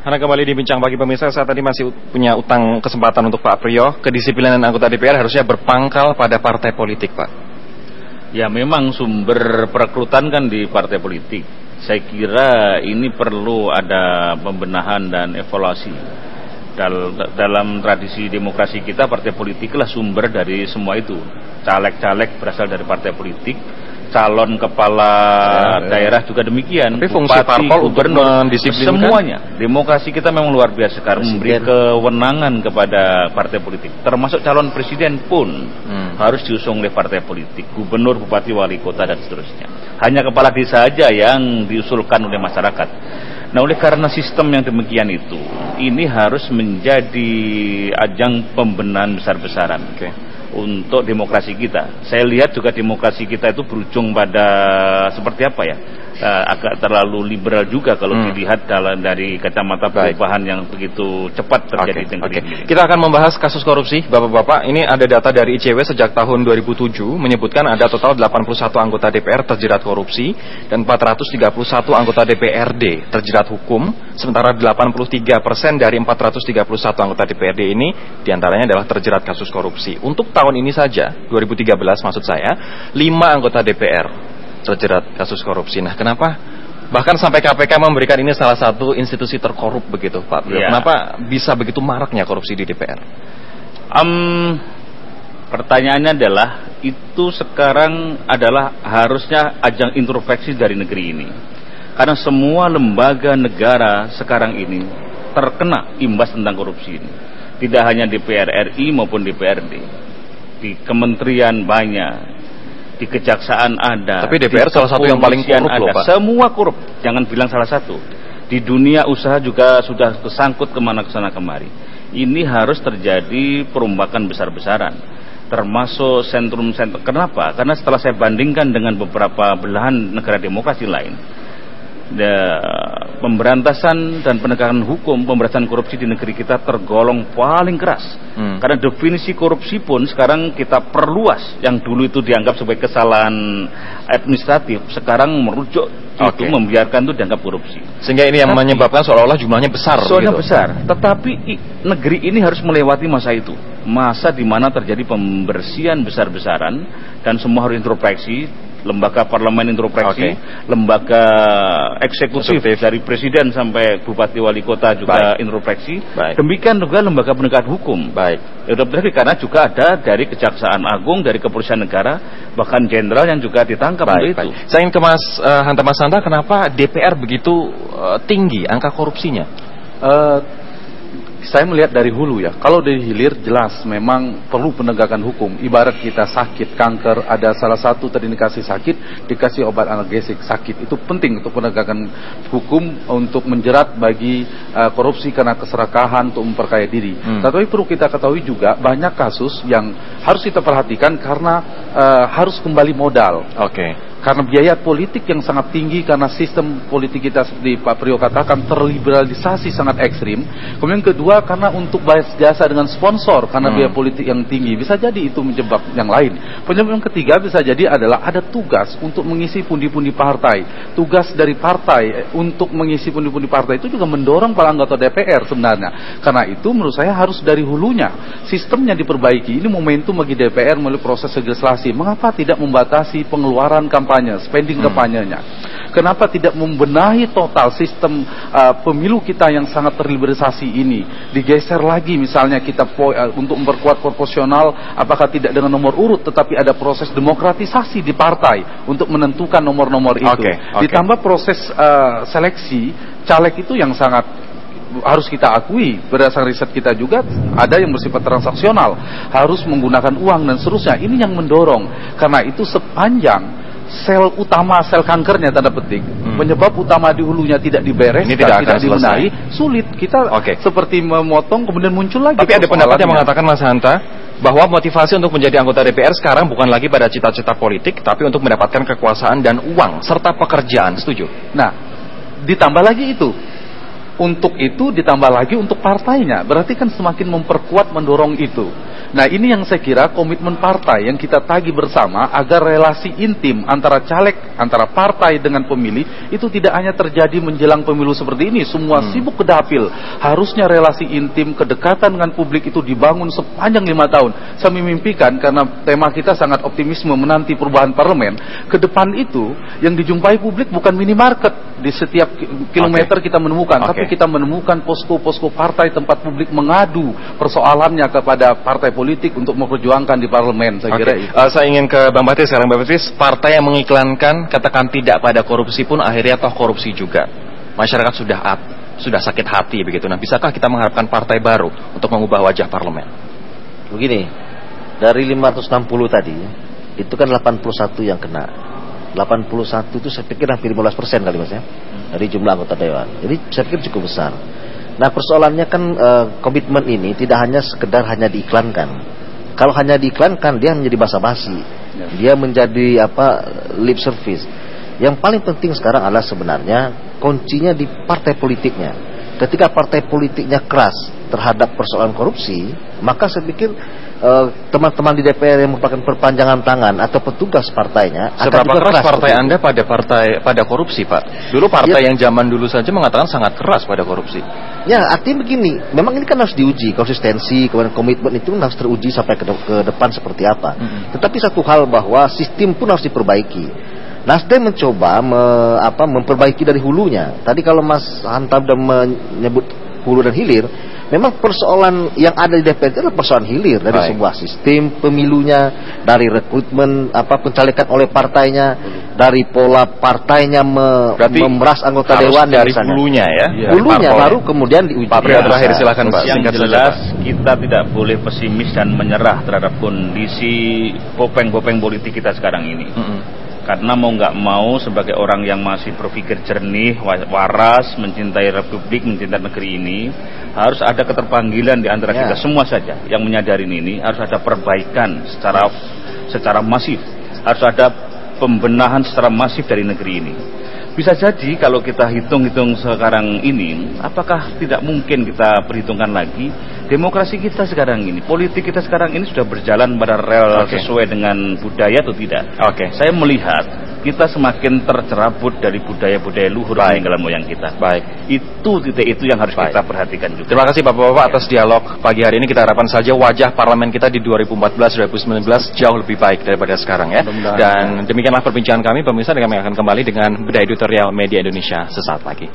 Karena kembali di Bincang Pagi pemirsa, saya tadi masih punya utang kesempatan untuk Pak Priyo. Kedisiplinan anggota DPR harusnya berpangkal pada partai politik, Pak. Ya memang sumber perekrutan kan di partai politik. Saya kira ini perlu ada pembenahan dan evaluasi. Dalam tradisi demokrasi kita, partai politik lah sumber dari semua itu. Caleg-caleg berasal dari partai politik. Calon kepala daerah juga demikian. Tapi fungsi parpol untuk mendisiplinkan semuanya. Demokrasi kita memang luar biasa sekarang, memberi kewenangan kepada partai politik. Termasuk calon presiden pun harus diusung oleh partai politik. Gubernur, bupati, wali kota dan seterusnya. Hanya kepala desa saja yang diusulkan oleh masyarakat. Nah, oleh karena sistem yang demikian itu, ini harus menjadi ajang pembenahan besar-besaran. Untuk demokrasi kita. Saya lihat juga demokrasi kita itu berujung pada seperti apa ya, agak terlalu liberal juga kalau dilihat dari kacamata perubahan yang begitu cepat terjadi di negeri ini. Kita akan membahas kasus korupsi, Bapak-Bapak. Ini ada data dari ICW sejak tahun 2007 menyebutkan ada total 81 anggota DPR terjerat korupsi dan 431 anggota DPRD terjerat hukum, sementara 83% dari 431 anggota DPRD ini diantaranya adalah terjerat kasus korupsi. Untuk tahun ini saja, 2013 maksud saya, 5 anggota DPR terjerat kasus korupsi. Nah, kenapa bahkan sampai KPK memberikan ini salah satu institusi terkorup begitu, Pak? Ya. Kenapa bisa begitu maraknya korupsi di DPR? Pertanyaannya adalah, itu sekarang adalah harusnya ajang introspeksi dari negeri ini. Karena semua lembaga negara sekarang ini terkena imbas tentang korupsi ini. Tidak hanya DPR RI maupun DPRD. Di kementerian banyak, di kejaksaan ada. Tapi DPR salah satu yang paling korup loh, Pak. Semua korup, jangan bilang salah satu. Di dunia usaha juga sudah kesangkut kesana kemari. Ini harus terjadi perombakan besar-besaran, termasuk sentrum-sentrum. Kenapa? Karena setelah saya bandingkan dengan beberapa belahan negara demokrasi lain, pemberantasan dan penegakan hukum, pemberantasan korupsi di negeri kita tergolong paling keras. Karena definisi korupsi pun sekarang kita perluas. Yang dulu itu dianggap sebagai kesalahan administratif, sekarang merujuk itu membiarkan itu dianggap korupsi. Sehingga ini yang menyebabkan seolah-olah jumlahnya besar. Soalnya besar. Tetapi negeri ini harus melewati masa itu. Masa di mana terjadi pembersihan besar-besaran dan semua harus introspeksi. Lembaga parlemen introspeksi, lembaga eksekutif dari presiden sampai bupati wali kota juga introspeksi. Demikian juga lembaga penegakan hukum. Karena juga ada dari Kejaksaan Agung, dari Kepolisian Negara, bahkan jenderal yang juga ditangkap itu. Saya ingin ke Mas Hanta, kenapa DPR begitu tinggi angka korupsinya? Saya melihat dari hulu ya. Kalau dari hilir jelas memang perlu penegakan hukum. Ibarat kita sakit kanker, ada salah satu terindikasi sakit, dikasih obat analgesik sakit. Itu penting untuk penegakan hukum untuk menjerat bagi korupsi karena keserakahan untuk memperkaya diri. Tetapi perlu kita ketahui juga banyak kasus yang harus kita perhatikan karena harus kembali modal. Karena biaya politik yang sangat tinggi, karena sistem politik kita seperti Pak Priyo katakan terliberalisasi sangat ekstrim. Kemudian kedua, karena untuk bayar jasa dengan sponsor karena biaya politik yang tinggi, bisa jadi itu menjebak yang lain. Penyebab yang ketiga bisa jadi adalah ada tugas untuk mengisi pundi-pundi partai. Tugas dari partai untuk mengisi pundi-pundi partai itu juga mendorong para anggota DPR sebenarnya. Karena itu menurut saya harus dari hulunya sistemnya diperbaiki. Ini momentum bagi DPR melalui proses legislasi. Mengapa tidak membatasi pengeluaran kampanye, spending kampanyenya? Kenapa tidak membenahi total sistem pemilu kita yang sangat terliberalisasi ini? Digeser lagi misalnya kita untuk memperkuat proporsional, apakah tidak dengan nomor urut, tetapi ada proses demokratisasi di partai untuk menentukan nomor-nomor itu. Ditambah proses seleksi caleg itu yang sangat harus kita akui, berdasarkan riset kita juga ada yang bersifat transaksional, harus menggunakan uang dan seterusnya. Ini yang mendorong. Karena itu sepanjang sel utama, sel kankernya tanda petik, penyebab utama di hulunya tidak dibereskan, tidak dibenahi, sulit kita seperti memotong kemudian muncul lagi. Tapi ada pendapat yang mengatakan, Mas Hanta, bahwa motivasi untuk menjadi anggota DPR sekarang bukan lagi pada cita-cita politik, tapi untuk mendapatkan kekuasaan dan uang serta pekerjaan. Setuju? Nah, ditambah lagi itu. Untuk itu ditambah lagi untuk partainya. Berarti kan semakin memperkuat, mendorong itu. Nah, ini yang saya kira komitmen partai yang kita tagih bersama agar relasi intim antara caleg, antara partai dengan pemilih itu tidak hanya terjadi menjelang pemilu seperti ini. Semua sibuk ke dapil. Harusnya relasi intim, kedekatan dengan publik itu dibangun sepanjang 5 tahun. Saya memimpikan, karena tema kita sangat optimisme menanti perubahan parlemen, ke depan itu yang dijumpai publik bukan minimarket di setiap kilometer kita menemukan, tapi kita menemukan posko-posko partai tempat publik mengadu persoalannya kepada partai politik untuk memperjuangkan di parlemen. Saya kira itu. Saya ingin ke Bang Batris sekarang. Bang Batris, partai yang mengiklankan katakan tidak pada korupsi pun akhirnya toh korupsi juga. Masyarakat sudah sakit hati begitu. Nah, bisakah kita mengharapkan partai baru untuk mengubah wajah parlemen? Begini, dari 560 tadi itu kan 81 yang kena. 81 itu saya pikir hampir 15% kali Mas ya, dari jumlah anggota dewan. Jadi saya pikir cukup besar. Nah, persoalannya kan komitmen ini tidak hanya sekedar hanya diiklankan. Kalau hanya diiklankan dia menjadi basa-basi. Dia menjadi lip service. Yang paling penting sekarang adalah sebenarnya kuncinya di partai politiknya. Ketika partai politiknya keras terhadap persoalan korupsi, maka saya pikir teman-teman di DPR yang merupakan perpanjangan tangan atau petugas partainya akan seberapa juga keras partai Anda pada korupsi, Pak? Dulu partai yang zaman dulu saja mengatakan sangat keras pada korupsi. Ya, artinya begini, memang ini kan harus diuji konsistensi, kemudian komitmen itu harus teruji sampai ke depan seperti apa. Tetapi satu hal bahwa sistem pun harus diperbaiki. Nasdem mencoba memperbaiki dari hulunya. Tadi kalau Mas Hanta sudah menyebut hulu dan hilir, memang persoalan yang ada di DPR itu adalah persoalan hilir dari sebuah sistem pemilunya, dari rekrutmen pencalekan oleh partainya, dari pola partainya memeras anggota dewan dari hulunya ya. Hulunya baru kemudian diuji. Pak Priyo terakhir silakan Pak. Yang jelas kita tidak boleh pesimis dan menyerah terhadap kondisi popeng-popeng politik kita sekarang ini. Karena mau nggak mau sebagai orang yang masih berpikir jernih, waras, mencintai republik, mencintai negeri ini, harus ada keterpanggilan di antara kita semua saja yang menyadari ini, harus ada perbaikan secara masif, harus ada pembenahan secara masif dari negeri ini. Bisa jadi kalau kita hitung-hitung sekarang ini, apakah tidak mungkin kita perhitungkan lagi demokrasi kita sekarang ini, politik kita sekarang ini sudah berjalan pada rel sesuai dengan budaya atau tidak? Saya melihat kita semakin tercerabut dari budaya-budaya luhur peninggalan moyang kita. Itu titik itu yang harus kita perhatikan juga. Terima kasih Bapak-Bapak atas dialog pagi hari ini. Kita harapkan saja wajah parlemen kita di 2014-2019 jauh lebih baik daripada sekarang ya. Dan demikianlah perbincangan kami pemirsa, dan kami akan kembali dengan bedah editorial Media Indonesia sesaat lagi.